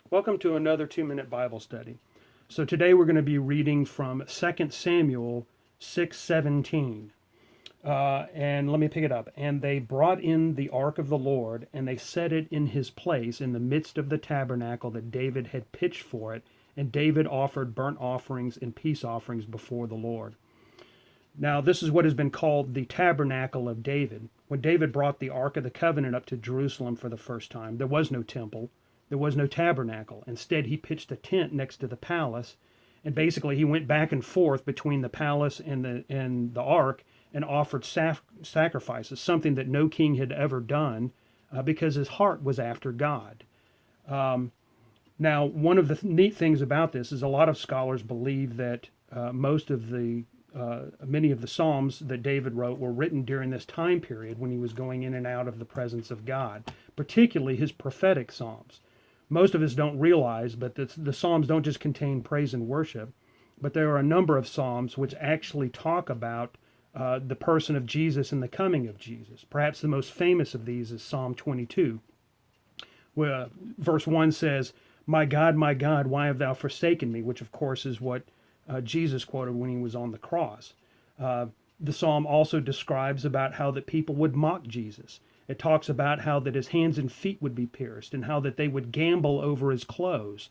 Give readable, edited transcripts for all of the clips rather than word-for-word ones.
Welcome to another 2-minute Bible study. So today we're going to be reading from 2 Samuel 6:17. And let me pick it up. And they brought in the ark of the Lord, and they set it in his place in the midst of the tabernacle that David had pitched for it. And David offered burnt offerings and peace offerings before the Lord. Now, this is what has been called the tabernacle of David. When David brought the Ark of the Covenant up to Jerusalem for the first time, there was no temple, there was no tabernacle. Instead, he pitched a tent next to the palace, and basically he went back and forth between the palace and the Ark and offered sacrifices, something that no king had ever done because his heart was after God. Now, one of the neat things about this is a lot of scholars believe that many of the Psalms that David wrote were written during this time period when he was going in and out of the presence of God, particularly his prophetic Psalms. Most of us don't realize, but the Psalms don't just contain praise and worship, but there are a number of Psalms which actually talk about the person of Jesus and the coming of Jesus. Perhaps the most famous of these is Psalm 22, where verse 1 says, my God, why have thou forsaken me?" Which, of course, is what Jesus quoted when he was on the cross. The psalm also describes about how that people would mock Jesus. It talks about how that his hands and feet would be pierced and how that they would gamble over his clothes.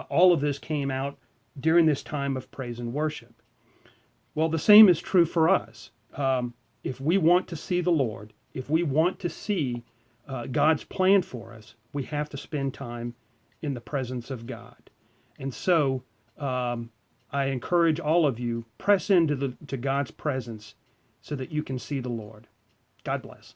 All of this came out during this time of praise and worship. Well, the same is true for us. If we want to see the Lord, if we want to see God's plan for us, we have to spend time in the presence of God. And so I encourage all of you, press into God's presence so that you can see the Lord. God bless.